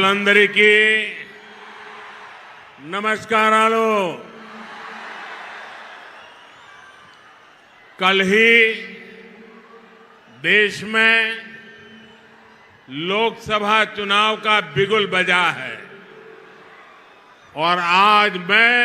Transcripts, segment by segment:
ప్రజలందరికీ नमस्कारालो। कल ही देश में लोकसभा चुनाव का बिगुल बजा है और आज मैं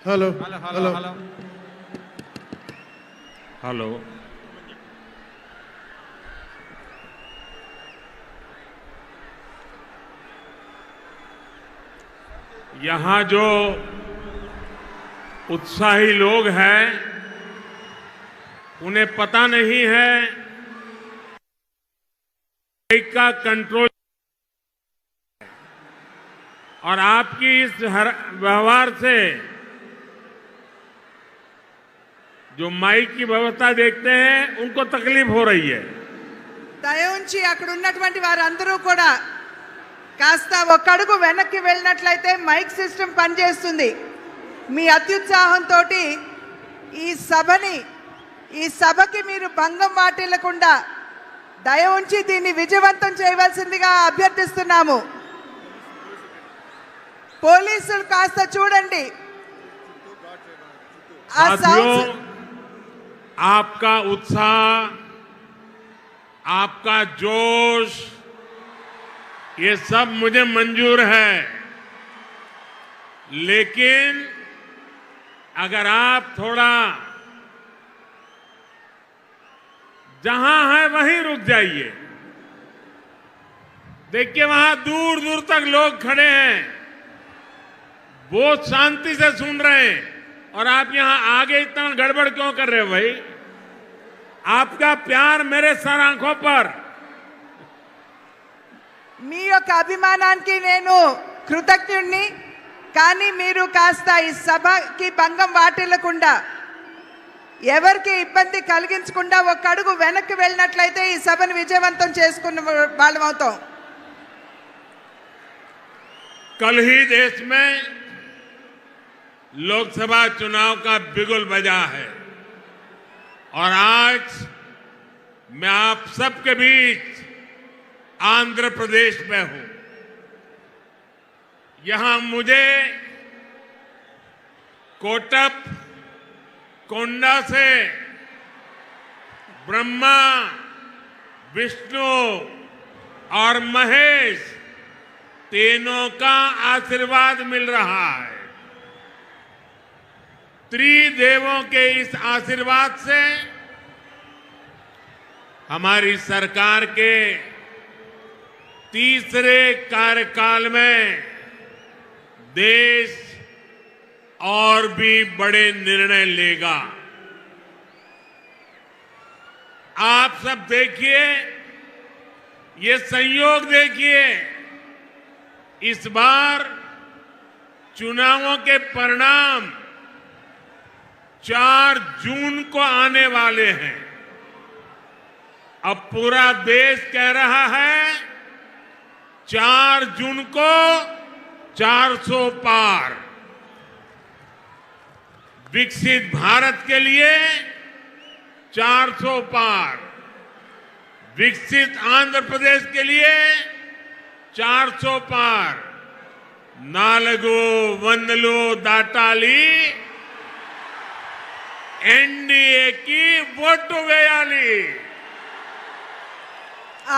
हेलो हेलो यहाँ जो उत्साही लोग हैं उन्हें पता नहीं है का कंट्रोल और आपकी इस व्यवहार से जो माइक की व्यवस्था देखते हैं उनको तकलीफ हो रही है। దయవుంచి అక్కడ ఉన్నటువంటి వారందరూ కూడా కాస్త ఒక అడుగు వెనక్కి వెళ్ళినట్లయితే మైక్ సిస్టమ్ పనిచేస్తుంది। మీ అత్యుత్సాహంతో ఈ సభకి మీరు భంగం వాటిల్లకుండా దయవుంచి దీన్ని విజయవంతం చేయవలసిందిగా అభ్యర్థిస్తున్నాము। పోలీసులు కాస్త చూడండి। आपका उत्साह, आपका जोश, ये सब मुझे मंजूर है, लेकिन अगर आप थोड़ा जहां है वहीं रुक जाइए। देखिए वहां दूर दूर तक लोग खड़े हैं, बहुत शांति से सुन रहे हैं और आप यहां आगे इतना गड़बड़ क्यों कर रहे हो भाई? आपका प्यार मेरे सर आंखों पर। మీ యొక్క అభిమానానికి నేను కృతజ్ఞుడిని, కానీ మీరు కాస్త ఈ సభకి భంగం వాటిల్లకుండా ఎవరికి ఇబ్బంది కలిగించకుండా ఒక అడుగు వెనక్కి వెళ్ళినట్లయితే ఈ సభను విజయవంతం చేసుకున్న వాళ్ళం అవుతాం। कल ही देश में लोकसभा चुनाव का बिगुल बजा है और आज मैं आप सबके बीच आंध्र प्रदेश में हूं। यहां मुझे कोटप कोंडा से ब्रह्मा, विष्णु और महेश तीनों का आशीर्वाद मिल रहा है। त्रिदेवों के इस आशीर्वाद से हमारी सरकार के तीसरे कार्यकाल में देश और भी बड़े निर्णय लेगा। आप सब देखिए, ये संयोग देखिए, इस बार चुनावों के परिणाम 4 जून को आने वाले हैं। अब पूरा देश कह रहा है 4 जून को 400 पार। विकसित भारत के लिए 400 पार, विकसित आंध्र प्रदेश के लिए 400 पार। नालगो वंदलो दाटाली एनडीए की ఓటు వేయాలి।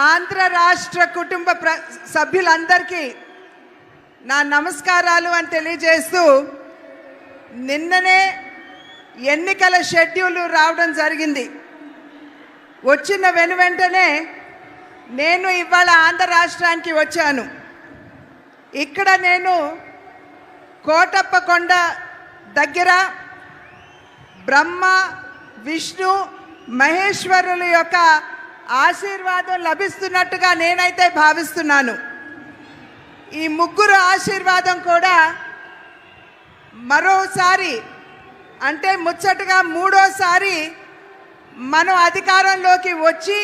ఆంధ్ర రాష్ట్ర కుటుంబ సభ్యులందరికీ నా నమస్కారాలు అని తెలియజేస్తూ, నిన్ననే ఎన్నికల షెడ్యూల్ రావడం జరిగింది. వచ్చిన వెంటనే నేను ఇవాళ ఆంధ్ర రాష్ట్రానికి వచ్చాను. ఇక్కడ నేను కోటప్పకొండ దగ్గర బ్రహ్మ విష్ణు మహేశ్వరుల యొక్క ఆశీర్వాదం లభిస్తున్నట్టుగా నేనైతే భావిస్తున్నాను. ఈ ముగ్గురు ఆశీర్వాదం కూడా మరోసారి, అంటే ముచ్చటగా మూడోసారి మనం అధికారంలోకి వచ్చి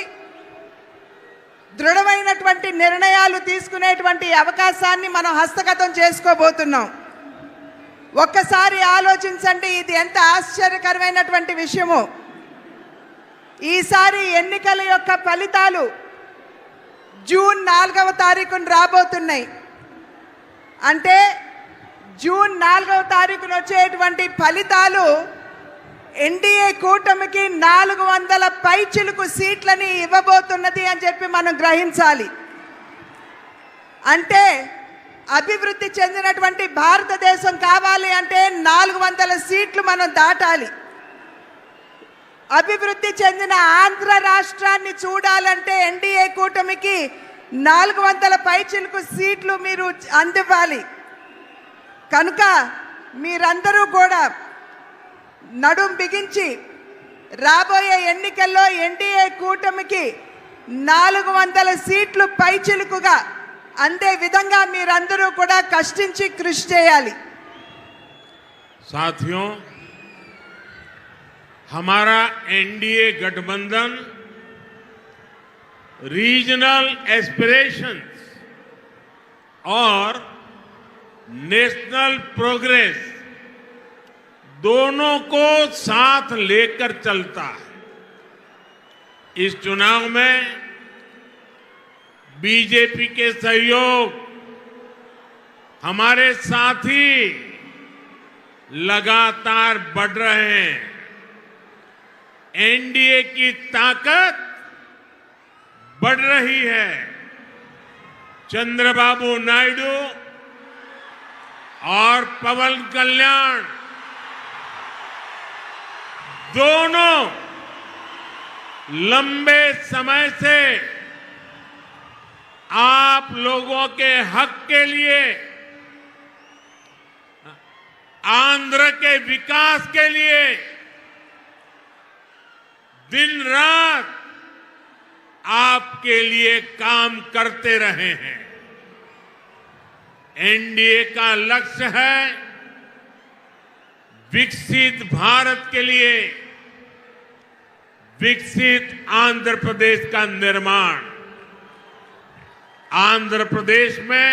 దృఢమైనటువంటి నిర్ణయాలు తీసుకునేటువంటి అవకాశాన్ని మనం హస్తగతం చేసుకోబోతున్నాం. ఒక్కసారి ఆలోచించండి, ఇది ఎంత ఆశ్చర్యకరమైనటువంటి విషయమో. ఈసారి ఎన్నికల యొక్క ఫలితాలు జూన్ 4వ తారీఖున రాబోతున్నాయి. అంటే జూన్ 4వ తారీఖున వచ్చేటువంటి ఫలితాలు ఎన్డీఏ కూటమికి 400 పైచిలుకు సీట్లని ఇవ్వబోతున్నది అని చెప్పి మనం గ్రహించాలి. అంటే అభివృద్ధి చెందినటువంటి భారతదేశం కావాలి అంటే 400 సీట్లు మనం దాటాలి. అభివృద్ధి చెందిన ఆంధ్ర రాష్ట్రాన్ని చూడాలంటే ఎన్డీఏ కూటమికి 400 పైచిలుకు సీట్లు మీరు అందివ్వాలి. కనుక మీరందరూ కూడా నడుం బిగించి రాబోయే ఎన్నికల్లో ఎన్డీఏ కూటమికి 400 సీట్లు పైచిలుకుగా అందే విధంగా మీరందరూ కూడా కష్టించి కృషి చేయాలి. साथियों, हमारा एनडीए गठबंधन रीजनल एस्पिरेशंस और नेशनल प्रोग्रेस दोनों को साथ लेकर चलता है। इस चुनाव में बीजेपी के सहयोग हमारे साथी लगातार बढ़ रहे हैं। एनडीए की ताकत बढ़ रही है। चंद्रबाबू नायडू और पवन कल्याण दोनों लंबे समय से आप लोगों के हक के लिए, आंध्र के विकास के लिए दिन रात आपके लिए काम करते रहे हैं। एनडीए का लक्ष्य है विकसित भारत के लिए विकसित आंध्र प्रदेश का निर्माण। आंध्र प्रदेश में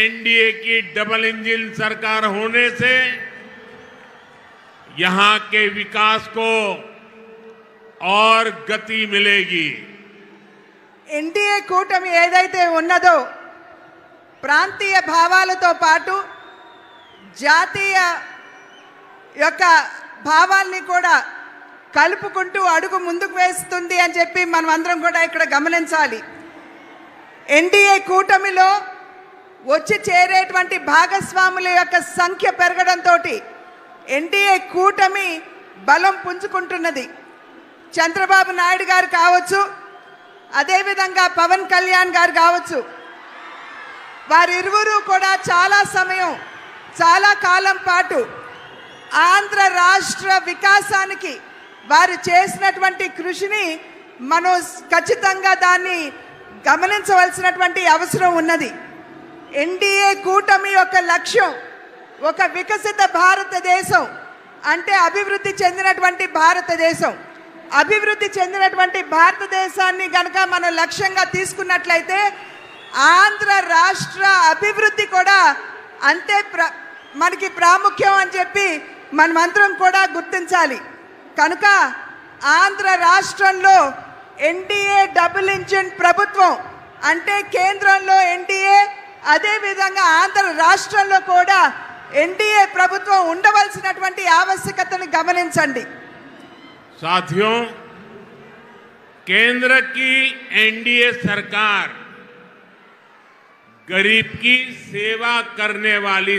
एनडीए की डबल इंजन सरकार होने से यहां के विकास को और गति मिलेगी। ఎన్డీఏ కూటమి ఏదైతే ఉన్నదో ప్రాంతీయ భావాలతో పాటు జాతీయ యొక్క భావాల్ని కూడా కలుపుకుంటూ అడుగు ముందుకు వేస్తుంది అని చెప్పి మనం అందరం కూడా ఇక్కడ గమనించాలి. ఎన్డీఏ కూటమిలో వచ్చి చేరేటువంటి భాగస్వాముల యొక్క సంఖ్య పెరగడంతో ఎన్డీఏ కూటమి బలం పుంజుకుంటున్నది. చంద్రబాబు నాయుడు గారు కావచ్చు, అదేవిధంగా పవన్ కళ్యాణ్ గారు కావచ్చు, వారిరువురు కూడా చాలా సమయం, చాలా కాలం పాటు ఆంధ్ర రాష్ట్ర వికాసానికి వారు చేసినటువంటి కృషిని మనం ఖచ్చితంగా దాన్ని గమనించవలసినటువంటి అవసరం ఉన్నది. ఎన్డీఏ కూటమి యొక్క లక్ష్యం ఒక వికసిత భారతదేశం, అంటే అభివృద్ధి చెందినటువంటి భారతదేశం. అభివృద్ధి చెందినటువంటి భారతదేశాన్ని గనక మనం లక్ష్యంగా తీసుకున్నట్లయితే ఆంధ్ర రాష్ట్ర అభివృద్ధి కూడా అంతే మనకి ప్రాముఖ్యం అని చెప్పి మనమందరం కూడా గుర్తించాలి. కనుక ఆంధ్ర రాష్ట్రంలో ఎన్డీఏ డబుల్ ఇంజిన్ ప్రభుత్వం, అంటే కేంద్రంలో ఎన్డీఏ, అదేవిధంగా ఆంధ్ర రాష్ట్రంలో కూడా ఎన్డీఏ ప్రభుత్వం ఉండవలసినటువంటి ఆవశ్యకతను గమనించండి. साथियों, केंद्र की एनडीए सरकार गरीब की सेवा करने वाली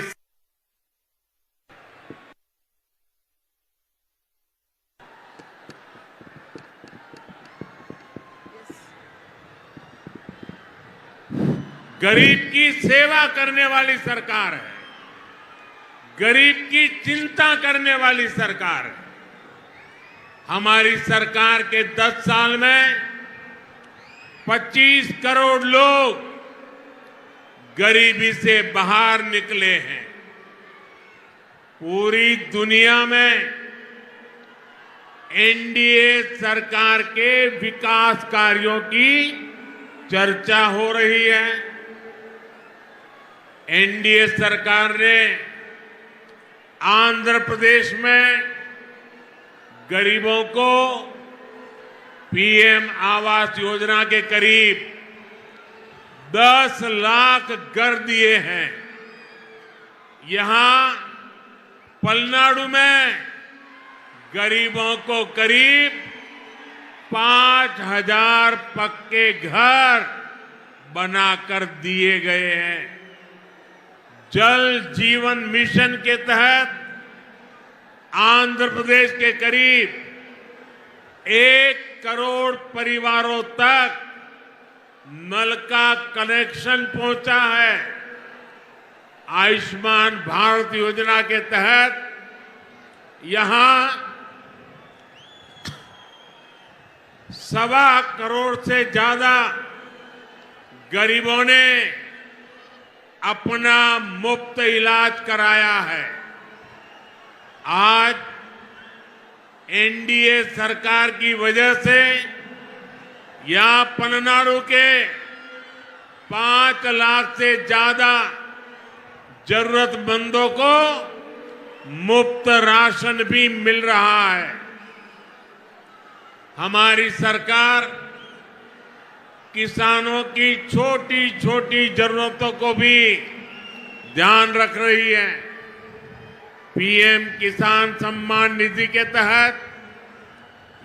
गरीब की सेवा करने वाली सरकार है, गरीब की चिंता करने वाली सरकार है। हमारी सरकार के 10 साल में 25 करोड़ लोग गरीबी से बाहर निकले हैं। पूरी दुनिया में एनडीए सरकार के विकास कार्यों की चर्चा हो रही है। एनडीए सरकार ने आंध्र प्रदेश में गरीबों को पीएम आवास योजना के करीब 10 लाख घर दिए हैं। यहां पलनाडु में गरीबों को करीब 5000 पक्के घर बनाकर दिए गए हैं। जल जीवन मिशन के तहत आंध्र प्रदेश के करीब 1 करोड़ परिवारों तक नल का कनेक्शन पहुंचा है। आयुष्मान भारत योजना के तहत यहां 1.25 करोड़ से ज्यादा गरीबों ने अपना मुफ्त इलाज कराया है। आज एनडीए सरकार की वजह से या पलनाडु के 5 लाख से ज्यादा जरूरतमंदों को मुफ्त राशन भी मिल रहा है। हमारी सरकार किसानों की छोटी छोटी जरूरतों को भी ध्यान रख रही है। पीएम किसान सम्मान निधि के तहत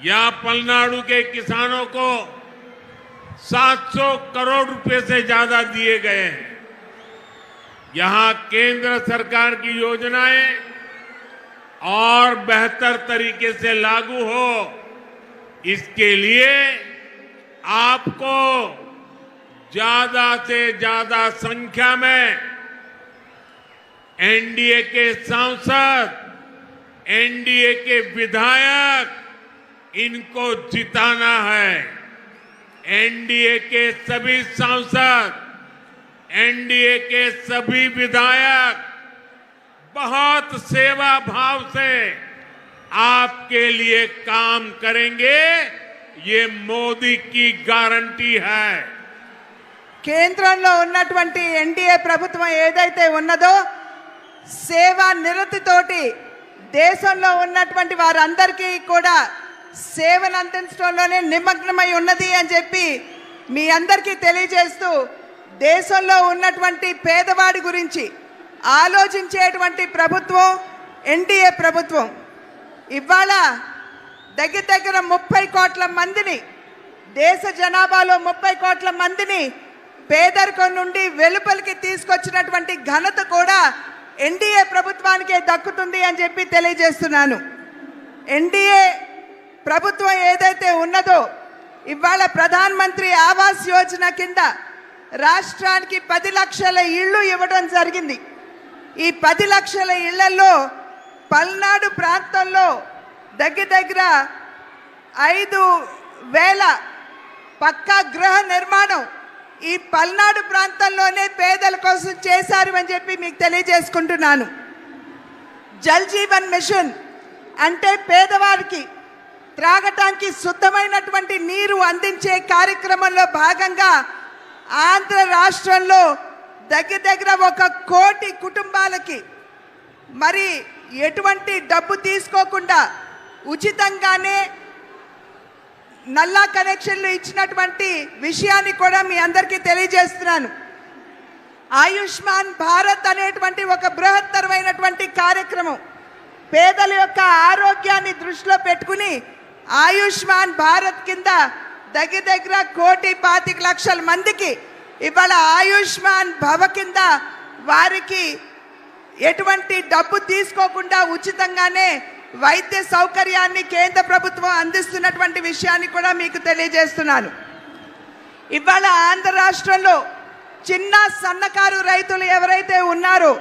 या पलनाडु के किसानों को 700 करोड़ रुपए से ज्यादा दिए गए हैं। यहां केंद्र सरकार की योजनाएं और बेहतर तरीके से लागू हो, इसके लिए आपको ज्यादा से ज्यादा संख्या में एनडीए के सांसद, एनडीए के विधायक, इनको जिताना है। एनडीए के सभी सांसद, एनडीए के सभी विधायक बहुत सेवा भाव से आपके लिए काम करेंगे, ये मोदी की गारंटी है। కేంద్రంలో ఉన్నటువంటి ఎన్డీఏ ప్రభుత్వం ఏదైతే ఉన్నదో సేవా నిరతితోటి దేశంలో ఉన్నటువంటి వారందరికీ కూడా సేవను అందించడంలోనే నిమగ్నమై ఉన్నది అని చెప్పి మీ అందరికీ తెలియజేస్తూ, దేశంలో ఉన్నటువంటి పేదవాడి గురించి ఆలోచించేటువంటి ప్రభుత్వం ఎన్డీఏ ప్రభుత్వం. ఇవాళ దగ్గర దగ్గర 30 కోట్ల మందిని, దేశ జనాభాలో 30 కోట్ల మందిని పేదరికం నుండి వెలుపలికి తీసుకొచ్చినటువంటి ఘనత కూడా ఎన్డీఏ ప్రభుత్వానికే దక్కుతుంది అని చెప్పి తెలియజేస్తున్నాను. ఎన్డీఏ ప్రభుత్వం ఏదైతే ఉన్నదో ఇవాళ ప్రధాన మంత్రి ఆవాస్ యోజన కింద రాష్ట్రానికి 10 లక్షల ఇళ్ళు ఇవ్వడం జరిగింది. ఈ 10 లక్షల ఇళ్లలో పల్నాడు ప్రాంతంలో దగ్గర 5,000 పక్కా గృహ నిర్మాణం ఈ పల్నాడు ప్రాంతంలోనే పేదల కోసం చేశారు అని చెప్పి మీకు తెలియజేసుకుంటున్నాను. జల్ జీవన్ మిషన్ అంటే పేదవారికి త్రాగటానికి శుద్ధమైనటువంటి నీరు అందించే కార్యక్రమంలో భాగంగా ఆంధ్ర రాష్ట్రంలో దగ్గర 1 కోటి కుటుంబాలకి మరి ఎటువంటి డబ్బు తీసుకోకుండా ఉచితంగానే నల్లా కనెక్షన్లు ఇచ్చినటువంటి విషయాన్ని కూడా మీ అందరికీ తెలియజేస్తున్నాను. ఆయుష్మాన్ భారత్ అనేటువంటి ఒక బృహత్తరమైనటువంటి కార్యక్రమం పేదల యొక్క ఆరోగ్యాన్ని దృష్టిలో పెట్టుకుని ఆయుష్మాన్ భారత్ కింద దగ్గర 1,25,00,000 మందికి ఇవాళ ఆయుష్మాన్ భవ కింద వారికి ఎటువంటి డబ్బు తీసుకోకుండా ఉచితంగానే వైద్య సౌకర్యాన్ని కేంద్ర ప్రభుత్వం అందిస్తున్నటువంటి విషయాన్ని కూడా మీకు తెలియజేస్తున్నాను. ఇవాళ ఆంధ్ర రాష్ట్రంలో చిన్న సన్నకారు రైతులు ఎవరైతే ఉన్నారో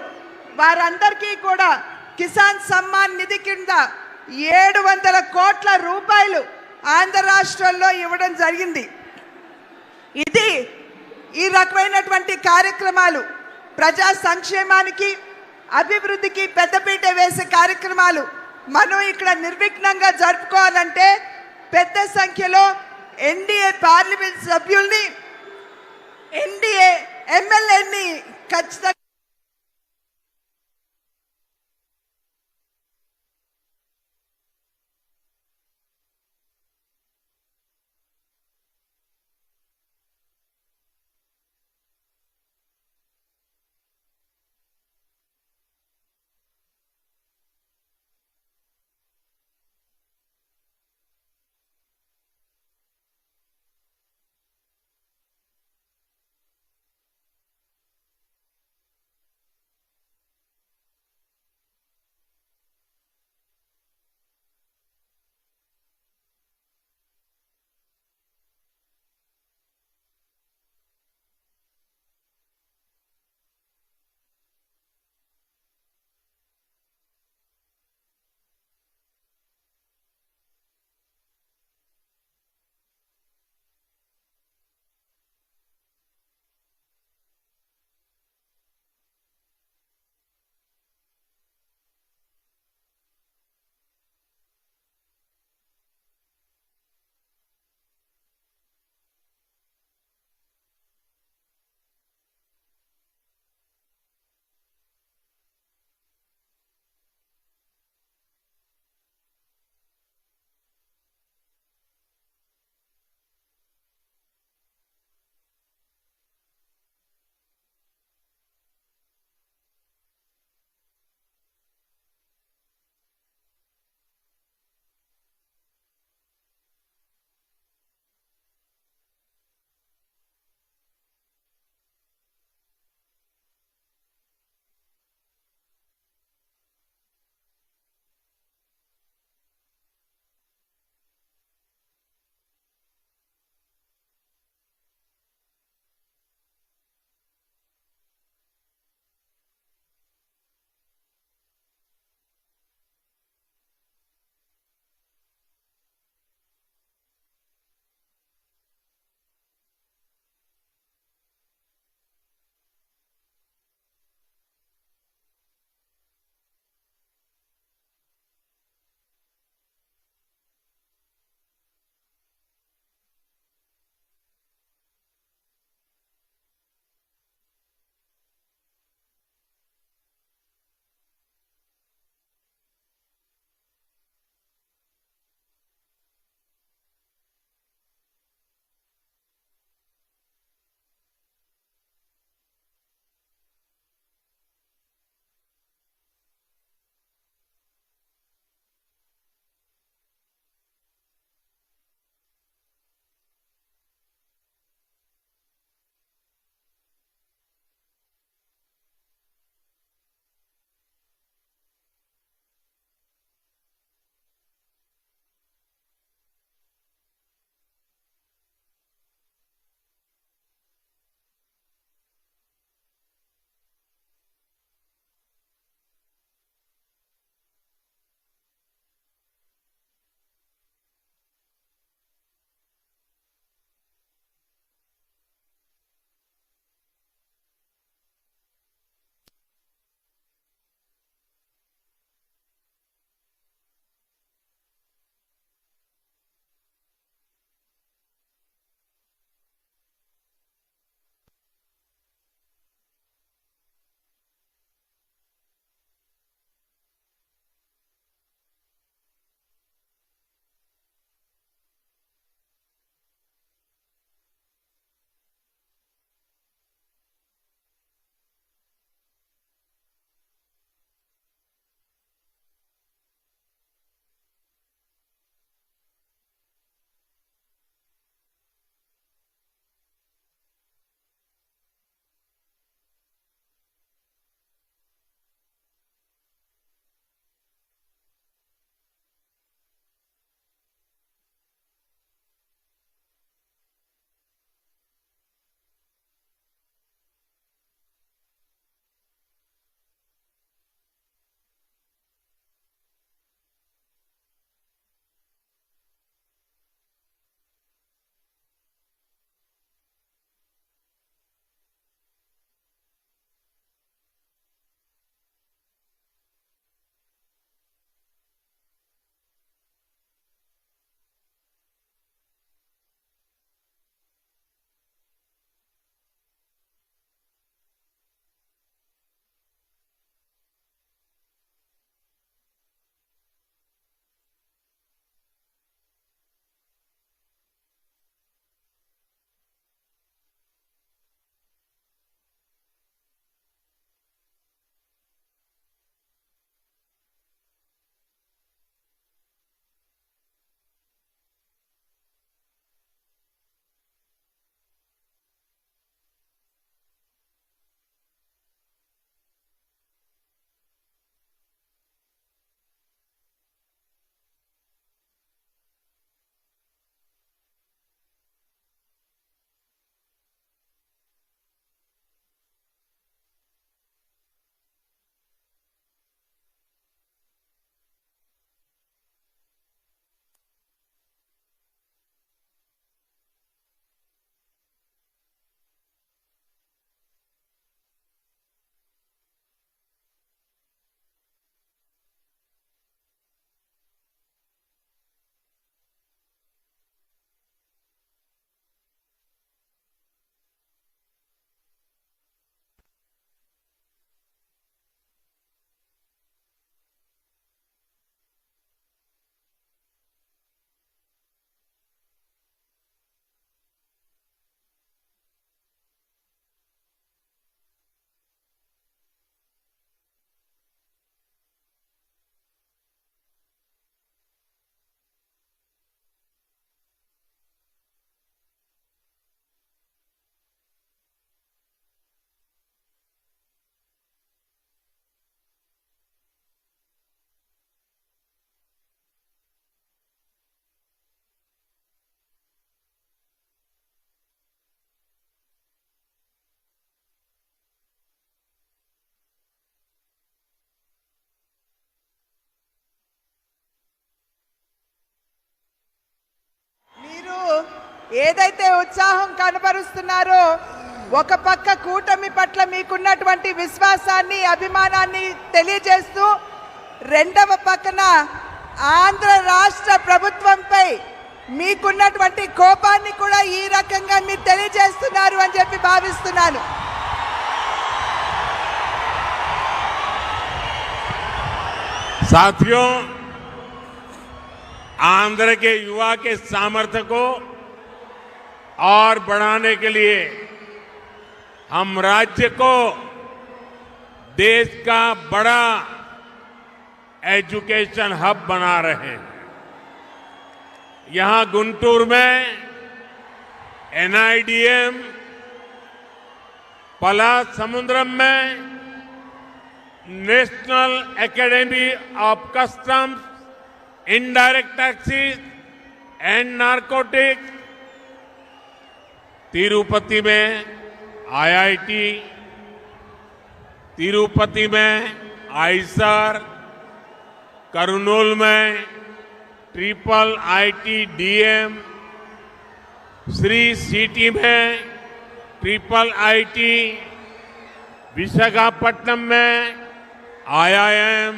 వారందరికీ కూడా కిసాన్ సమ్మాన్ నిధి కింద 700 కోట్ల రూపాయలు ఆంధ్ర రాష్ట్రంలో ఇవ్వడం జరిగింది. ఇది ఈ రకమైనటువంటి కార్యక్రమాలు ప్రజా సంక్షేమానికి అభివృద్ధికి పెద్దపీట వేసే కార్యక్రమాలు మనం ఇక్కడ నిర్విఘ్నంగా జరుపుకోవాలంటే పెద్ద సంఖ్యలో ఎన్డీఏ పార్లమెంట్ సభ్యుల్ని ఎన్డీఏ ఎమ్మెల్యేని ఖచ్చితంగా ఏదైతే ఉత్సాహం కనబరుస్తున్నారో, ఒక పక్క కూటమి పట్ల మీకున్నటువంటి విశ్వాసాన్ని, అభిమానాన్ని తెలియజేస్తూ, రెండవ పక్కన ఆంధ్ర రాష్ట్ర ప్రభుత్వంపై మీకున్నటువంటి కోపాన్ని కూడా ఈ రకంగా మీరు తెలియజేస్తున్నారు అని చెప్పి భావిస్తున్నాను. साथियों, आंध्र के युवा के सामर्थ्य को और बढ़ाने के लिए हम राज्य को देश का बड़ा एजुकेशन हब बना रहे हैं। यहां गुंटूर में NIDM, पलासमुद्रम में National Academy of Customs, Indirect Taxes and Narcotics, Tirupati में IIT, तिरुपति में आईसर, करनूल में IIT-DM, श्री सिटी में IIT, विशाखापट्टनम में IIM,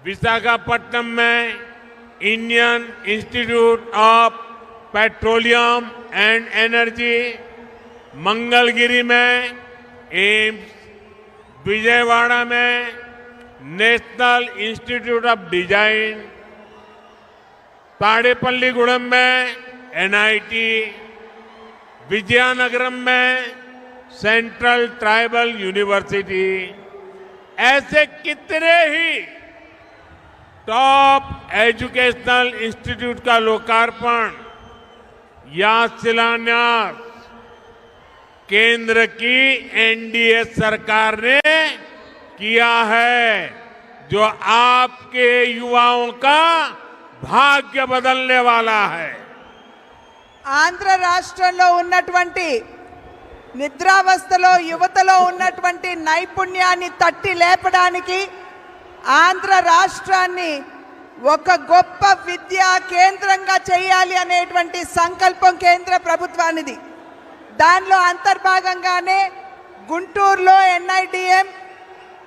विशाखापट्टनम में Indian Institute of Petroleum and Energy, Mangalagiri में एम्स, विजयवाड़ा में National Institute of Design, Tadepalligudem में NIT, विजयनगरम में सेंट्रल ट्राइबल यूनिवर्सिटी, ऐसे कितने ही टॉप एजुकेशनल इंस्टीट्यूट का लोकार्पण या शिलान्यास केंद्र की NDA सरकार ने किया है, जो आपके युवाओं का भाग्य बदलने वाला है। ఆంధ్ర రాష్ట్రంలో ఉన్నటువంటి నిద్రావస్థలో యువతలో ఉన్నటువంటి నైపుణ్యాన్ని తట్టి లేపడానికి, ఆంధ్ర రాష్ట్రాన్ని ఒక గొప్ప విద్యా కేంద్రంగా చేయాలి అనేటువంటి సంకల్పం కేంద్ర ప్రభుత్వానిది. దానిలో అంతర్భాగంగానే గుంటూరులో NIDM,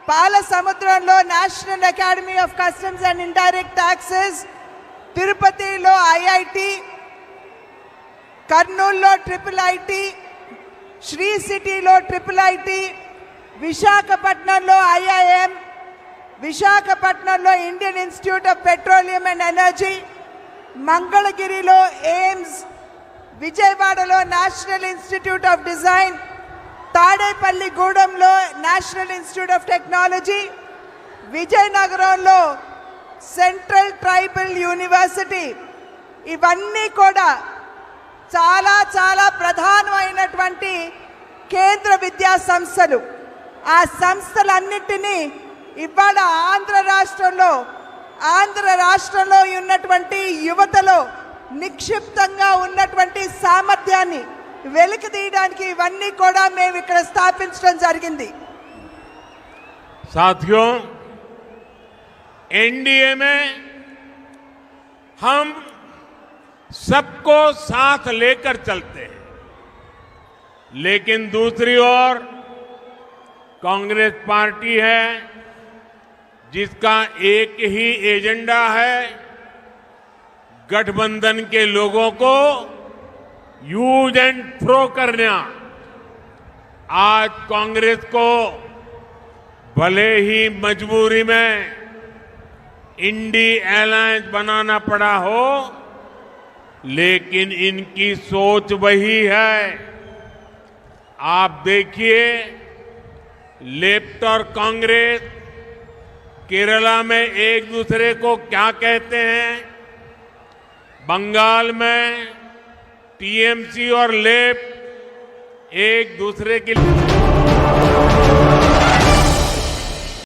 పాలసముద్రంలో national academy of customs and indirect taxes, తిరుపతిలో IIT, కర్నూలులో IIIT, శ్రీ సిటీలో IIIT, విశాఖపట్నంలో IIM, విశాఖపట్నంలో Indian institute of petroleum and energy, మంగళగిరిలో ఎయిమ్స్, విజయవాడలో నేషనల్ ఇన్స్టిట్యూట్ ఆఫ్ డిజైన్, తాడేపల్లిగూడెంలో నేషనల్ ఇన్స్టిట్యూట్ ఆఫ్ టెక్నాలజీ, విజయనగరంలో సెంట్రల్ ట్రైబల్ యూనివర్సిటీ, ఇవన్నీ కూడా చాలా చాలా ప్రధానమైనటువంటి కేంద్ర విద్యా సంస్థలు. ఆ సంస్థలన్నిటినీ ఇవాళ ఆంధ్ర రాష్ట్రంలో ఉన్నటువంటి యువతలో నిక్షిప్తంగా ఉన్నటువంటి సామర్థ్యాన్ని వెలికి తీయడానికి ఇవన్నీ కూడా మేము ఇక్కడ స్థాపించడం జరిగింది. साथियों, NDA में हम सबको साथ लेकर चलते हैं, लेकिन दूसरी ओर कांग्रेस पार्टी है जिसका एक ही एजेंडा है, गठबंधन के लोगों को यूज एंड थ्रो करना। आज कांग्रेस को भले ही मजबूरी में इंडी अलायंस बनाना पड़ा हो, लेकिन इनकी सोच वही है। आप देखिए, लेफ्ट और कांग्रेस केरला में एक दूसरे को क्या कहते हैं, बंगाल में TMC और लेफ्ट एक दूसरे के